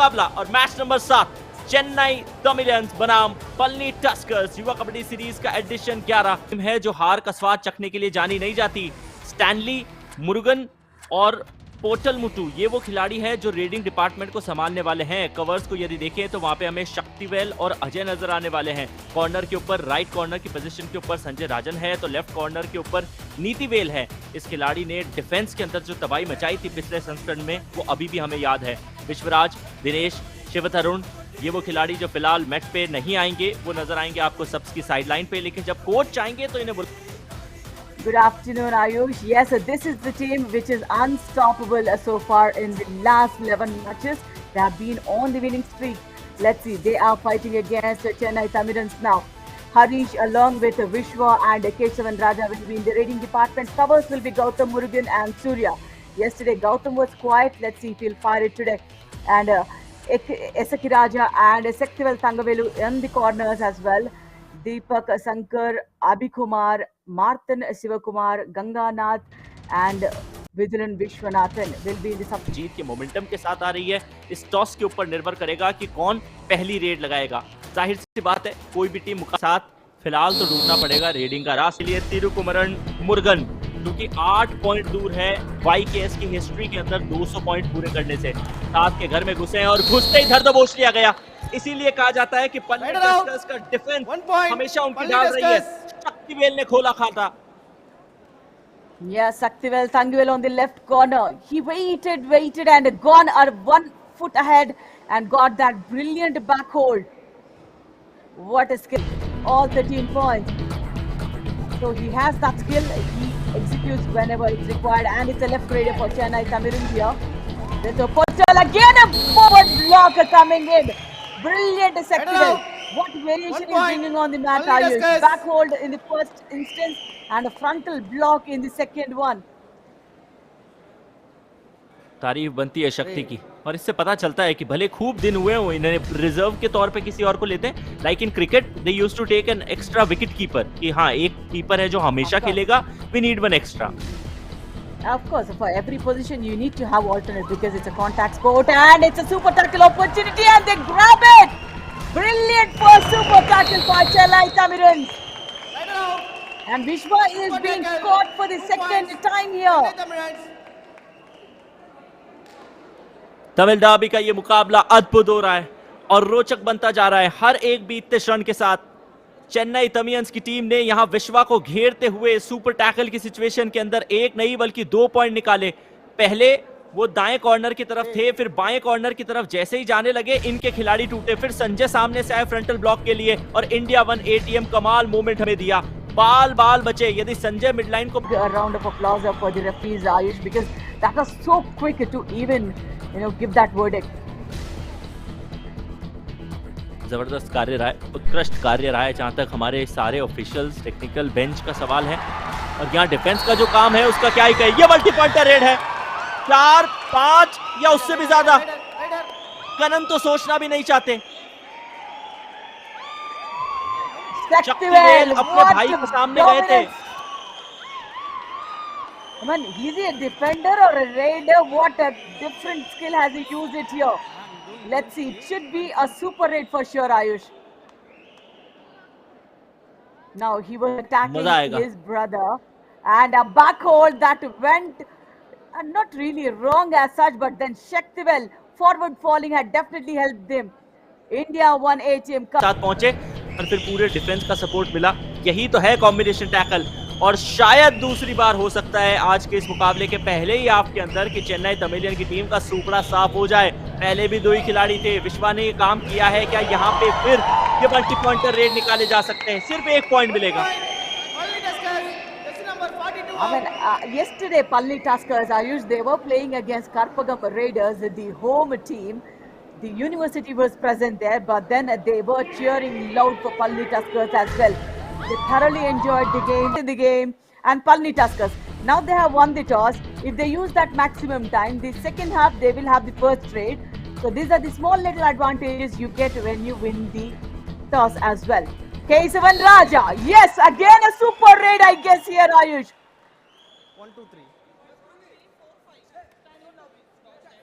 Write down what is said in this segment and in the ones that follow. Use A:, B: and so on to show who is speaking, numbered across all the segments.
A: मुकाबला और match number 7 Chennai Tamilians बनाम पलनी टस्कर्स युवा कबड्डी सीरीज का एडिशन 11 है जो हार का स्वाद चखने के लिए जानी नहीं जाती। स्टैनली, मुरुगन और पोर्टल मुटू ये वो खिलाड़ी हैं जो रेडिंग डिपार्टमेंट को संभालने वाले हैं। कवर्स को यदि देखें तो वहां पे हमें शक्तिवेल और अजय नजर आने वाले हैं। कॉर्नर के ऊपर राइट कॉर्नर की पोजीशन के ऊपर संजय राजन है तो लेफ्ट कॉर्नर के ऊपर नीतिवेल है। इस खिलाड़ी ने डिफेंस के अंदर जो तबाही मचाई थी पिछले संस्करण में वो अभी भी हमें याद है। विश्वराज, दिनेश, शिवतरुण ये वो खिलाड़ी जो फिलहाल मैच पे नहीं आएंगे, वो नजर आएंगे आपको सबस की साइडलाइन पे, लेकिन जब कोच चाहेंगे तो इन्हें
B: Good afternoon, Ayush. Yes, this is the team which is unstoppable so far in the last 11 matches. They have been on the winning streak. Let's see, they are fighting against Chennai Tamilians now. Harish along with Vishwa and Kesavan Raja will be in the rating department. Covers will be Gautam Murugan and Surya. Yesterday Gautam was quiet. Let's see if he'll fire it today. And Esaki Raja and Sektivel Thangavelu in the corners as well. Deepak Sankar, Abhikumar, Martin Sivakumar, Ganganath and Vigilan Vishwanathan will be in the sub.
A: जीत के momentum के साथ आ रही है। इस toss के ऊपर निर्भर करेगा कि कौन पहली रेड लगाएगा। जाहिर सी बात है कोई भी टीम साथ फिलहाल तो ढूंढना पड़ेगा रेडिंग का रास्ता। इसलिए तिरुकुमरन मुरुगन जो कि 8 पॉइंट दूर है YKS की हिस्ट्री के अंदर 200 पॉइंट पूरे करने से, साथ के घर में घुसे हैं और घुसते ही धरदबोश लिया गया। इसीलिए कहा जाता है कि पलनी टस्कर्स का डिफेंस हमेशा उनकी डाल रही है। शक्तिवेल ने खोला खाता।
B: Yeah, Saktivel Thangvel on the left corner. He waited and gone 1 foot ahead and got that brilliant back hold. What a skill. All 13 points. So he has that skill. He executes whenever it's required, and it's a left grader for Chennai Tamilians here. There's a portal again, a forward block coming in. Brilliant Saktivel. What variation is bringing on the mat, Ayush? Back hold in the first instance and a frontal block in the second one.
A: तारीफ बनती है शक्ति की और इससे पता चलता है कि भले खूब दिन हुए हो इन्हें रिजर्व के तौर पे किसी और को लेते हैं, like in cricket they used to take an extra wicket keeper कि हाँ एक कीपर है जो हमेशा खेलेगा, we need one extra.
B: Of course, for every position you need to have alternate because it's a contact sport and it's a super tackle opportunity and they grab it. Brilliant first super tackle for Chennai Tamilians. And Vishwa is being caught for the second time here.
A: Tamil Derby का ये मुकाबला अद्भुत हो रहा है और रोचक बनता जा रहा है हर एक बीतते क्षण के साथ। चेन्नई तमिलियंस की टीम ने यहां विश्वा को घेरते हुए सुपर टैकल की सिचुएशन के अंदर एक नहीं बल्कि 2 पॉइंट निकाले। पहले वो दाएं कॉर्नर की तरफ थे, फिर बाएं कॉर्नर की तरफ जैसे ही जाने लगे इनके खिलाड़ी टूटे, फिर संजय सामने से आए फ्रंटल ब्लॉक के लिए और इंडिया 1 ATM कमाल मूवमेंट हमें दिया। बाल बचे। यदि संजय मिडलाइन को
B: a round of applause for the referees, Ayush, because that was so quick to even give that verdict.
A: जबरदस्त कार्य रहा है, उत्कृष्ट कार्य रहा है जहां तक हमारे सारे ऑफिशियल्स टेक्निकल बेंच का सवाल है। और यहाँ डिफेंस का जो काम है उसका क्या ही कहे। ये मल्टी पॉइंटर रेड है, 4, 5 या उससे भी ज्यादा। कनन तो सोचना भी नहीं चाहते। शक्तिवेल अपने भाई के सामने गए थे।
B: I mean, is he a defender or a raider? What a different skill has he used it here. Let's see. It should be a super raid for sure, Ayush. Now he was attacking his brother and a back hold that went not really wrong as such, but then Shaktivel forward falling had definitely helped them. India 1 ATM
A: साथ पहुंचे और फिर पूरे defence का support मिला। यही तो है कॉम्बिनेशन टैकल और शायद दूसरी बार हो सकता है आज के इस मुकाबले के पहले ही हाफ के अंदर कि चेन्नई तमिलियन की टीम का सूपड़ा साफ हो जाए। पहले भी 2 ही खिलाड़ी थे, विश्वा ने ये काम किया है। क्या यहाँ पे फिर ये मल्टी पॉइंटर रेड निकाले जा सकते हैं? सिर्फ 1 पॉइंट मिलेगा।
B: I mean, yesterday Pallni Tuskers, Ayush, they were playing against Karpagam Raiders, the home team. The university was present there, but then they were cheering loud for Pallni Tuskers as well. They thoroughly enjoyed the game, and Pallni Tuskers. Now they have won the toss. If they use that maximum time, the second half they will have the first trade. So these are the small little advantages you get when you win the toss as well. Kesavan Raja, yes, again a super raid, I guess here, Ayush.
C: 1, 2, 3.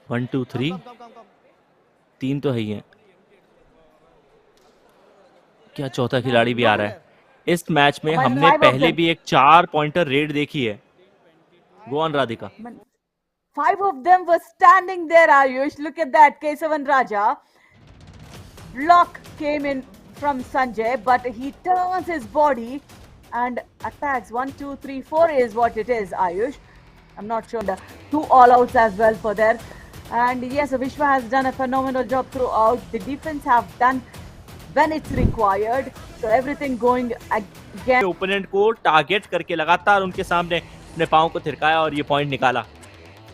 A: 1, 2, 3. 3 तो है ही है। क्या चौथा खिलाड़ी भी आ रहा है? इस मैच में
B: Man,
A: हमने
B: 5 of
A: पहले
B: them.
A: भी एक 4 पॉइंटर रेड देखी है। Go on Radhika.
B: Man, 5 of them were standing there, Ayush. Look at that. Kesavan Raja. Block came in from Sanjay, but he turns his body and attacks. 1, 2, 3, 4 is what it is, Ayush. I'm not sure. The 2 all outs as well for there. And yes, Vishwa has done a phenomenal job throughout. The defense have done when it's required. So everything going again.
A: Opponent को target करके लगातार उनके सामने अपने पांव को थिरकाया और ये पॉइंट निकाला।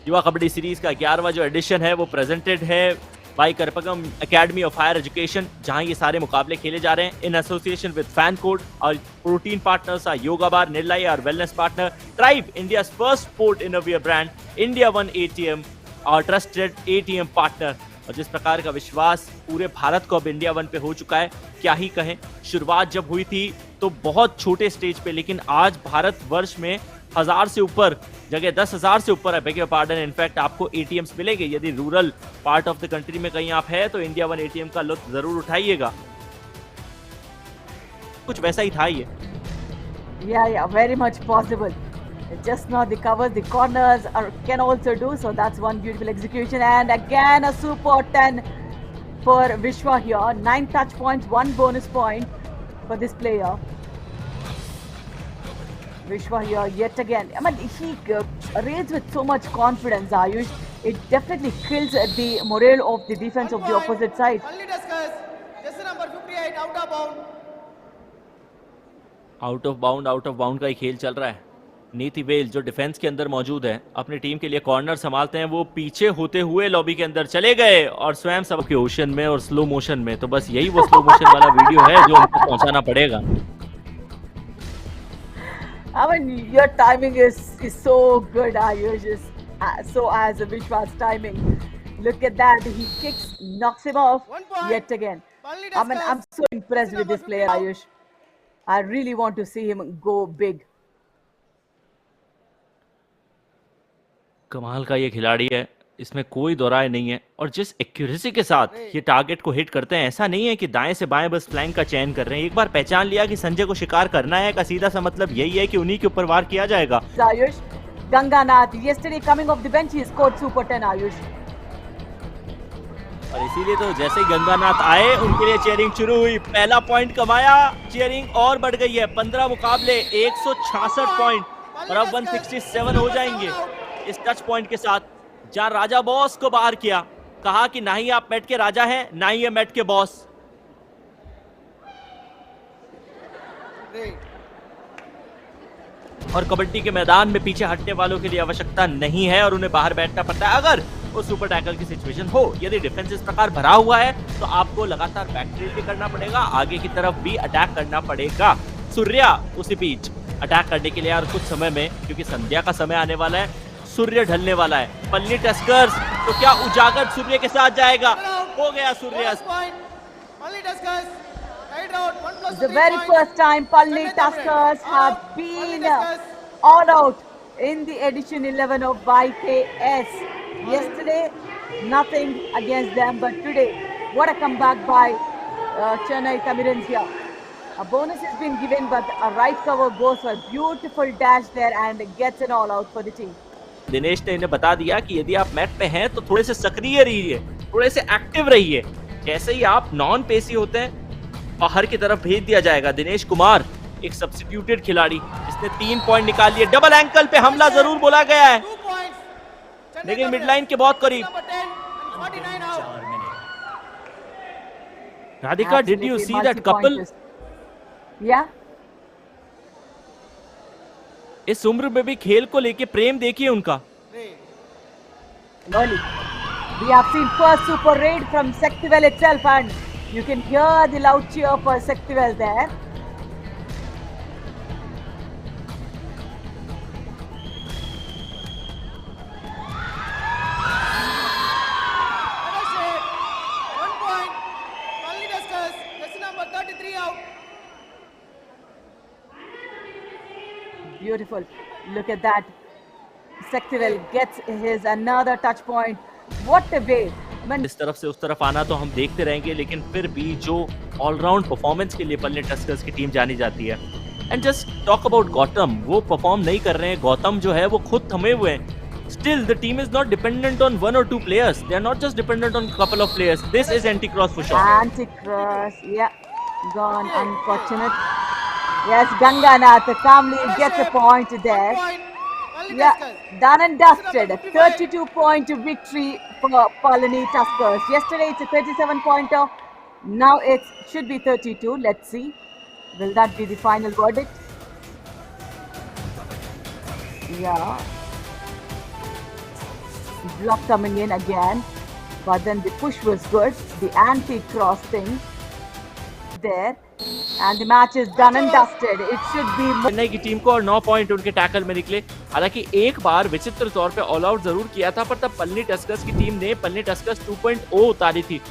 A: युवा कबड्डी सीरीज का 11वां जो एडिशन है वो प्रेजेंटेड है by Karpagam academy of higher education, जहां ये सारे मुकाबले खेले जा रहे हैं in association with FanCode और protein partners are Yoga Bar, निर्लाई और wellness partner Tribe, India's first sport innerwear brand, India One ATM और ट्रस्टेड एटीएम पार्टनर। और जिस प्रकार का विश्वास पूरे भारत को अब इंडिया वन पे हो चुका है, क्या ही कहें। शुरुआत जब हुई थी तो बहुत छोटे स्टेज पे, लेकिन आज भारत वर्ष में 1000 से ऊपर जगह, 10,000 से ऊपर है, बेग योर पार्डन, इनफैक्ट आपको एटीएम्स मिलेंगे। यदि rural part of the country में कहीं आप है तो इंडिया वन एटीएम का लुत्फ जरूर उठाइएगा। कुछ वैसा ही था ये।
B: Yeah, very much possible. Just not the covers, the corners can also do. So that's one beautiful execution. And again, a super 10 for Vishwa here. 9 touch points, 1 bonus point for this player. Vishwa here yet again. I mean, he raids with so much confidence, Ayush. It definitely kills the morale of the defense of the opposite side.
C: Only discuss. Just number 58 out of bound.
A: Out of bound का ही खेल चल रहा है। नीति well जो defence के अंदर मौजूद है, अपनी टीम के लिए कॉर्नर संभालते हैं, वो पीछे होते हुए लॉबी के अंदर चले गए और स्वयं सब के ओशन में और स्लो मोशन में। तो बस यही वो स्लो मोशन वाला वीडियो है जो उनको पहुंचाना पड़ेगा।
B: I mean, your timing is so good, Ayush. So as Vishwa's timing. Look at that. He kicks, knocks him off
C: 1 point.
B: yet again.
C: Only
B: I mean, I'm so impressed with this player, Ayush. I really want to see him go big.
A: कमाल का ये खिलाड़ी है, इसमें कोई दो राय नहीं है। और जिस एक्यूरेसी के साथ ये टारगेट को हिट करते हैं, ऐसा नहीं है कि दाएं से बाएं बस फ्लैंक का चयन कर रहे हैं। एक बार पहचान लिया कि संजय को शिकार करना है, का सीधा सा मतलब यही है कि उन्हीं के ऊपर वार किया जाएगा।
B: Ayush, Ganganath, yesterday coming off the bench, he scored super 10, Ayush.
A: और इसीलिए तो जैसे ही गंगानाथ आए उनके लिए चेयरिंग शुरू हुई। पहला पॉइंट कमाया, चेयरिंग और बढ़ गई है। 15 मुकाबले 166 पॉइंट और अब 167 हो जाएंगे इस टच पॉइंट के साथ। जहां राजा बॉस को बाहर किया, कहा कि ना ही आप मैट के राजा हैं, ना ही ये मैट के बॉस। और कबड्डी के मैदान में पीछे हटने वालों के लिए आवश्यकता नहीं है और उन्हें बाहर बैठना पड़ता है अगर वो सुपर टैकल की सिचुएशन हो। यदि डिफेंस इस प्रकार भरा हुआ है तो आपको लगातार बैकट्रेल भी करना पड़ेगा, आगे की तरफ भी अटैक करना पड़ेगा। सूर्या उसी बीच अटैक करने के लिए और कुछ समय में, क्योंकि संध्या का समय आने वाला है, सूर्य ढलने वाला है। पल्ली टस्कर्स तो क्या उजागर सूर्य के साथ जाएगा? हो गया सूर्य।
C: Only discuss. Right out. 1 plus
B: The
C: 3
B: very
C: points.
B: first time Palni
C: 20
B: Tuskers have
C: Only
B: been
C: discuss.
B: all out in the edition 11 of YKS. Yesterday, nothing against them, but today, what a comeback by Chennai Tamirans here. A bonus has been given, but a right cover goes for a beautiful dash there and gets an all out for the team.
A: Dinesh ने इन्हें बता दिया कि यदि आप mat पे हैं तो थोड़े से सक्रिय रहिए, थोड़े से एक्टिव रहिए। जैसे ही आप नॉन पेसी होते हैं, बाहर की तरफ भेज दिया जाएगा। दिनेश कुमार एक सब्स्टिट्यूटेड खिलाड़ी जिसने 3 पॉइंट निकाल लिए। डबल एंकल पे हमला जरूर बोला गया है,
C: 2 points.
A: लेकिन मिड लाइन के बहुत करीब।
C: Number 10 and 49 out.
A: Radhika, did you see that couple?
B: Yeah.
A: इस उम्र में भी खेल को लेके प्रेम देखिए उनका।
B: Loli. We have seen first super raid from Sectivel itself, and you can hear the loud cheer for Sectivel there.
C: Finish it. 1 point. Only discuss. Just number 33 out.
B: Beautiful. Look at that. Sectivel gets his another touch point. What a way But
A: इस तरफ से उस तरफ आना तो हम देखते रहेंगे, लेकिन फिर भी जो ऑलराउंड परफॉर्मेंस के लिए पल्ली टस्कर्स की टीम जानी जाती है। And just talk about Gautam, वो परफॉर्म नहीं कर रहे हैं। गौतम जो है वो खुद थमे हुए हैं। Still, the team is not dependent on one or two players. They are not just dependent on couple of players. This is anti-cross for sure.
B: anti-cross, yeah, gone. Unfortunate. Yes, Ganganath calmly gets a point there.
C: 1 point. Palani
B: Yeah,
C: Tuskers.
B: done and dusted.
C: Number 55.
B: 32-point victory for Palani Tuskers. Yesterday it's a 37-pointer. Now it should be 32. Let's see. Will that be the final verdict? Yeah. Block coming in again. But then the push was good. The anti-cross thing there. And the match is done and dusted. It should be
A: Chennai की team को और 9 point उनके tackle में निकले। हालांकि एक बार विचित्र तौर पे ऑल आउट जरूर किया था, पर तब पल्ली टस्कर्स की टीम ने पल्ली टस्कर्स 2.0 उतारी थी।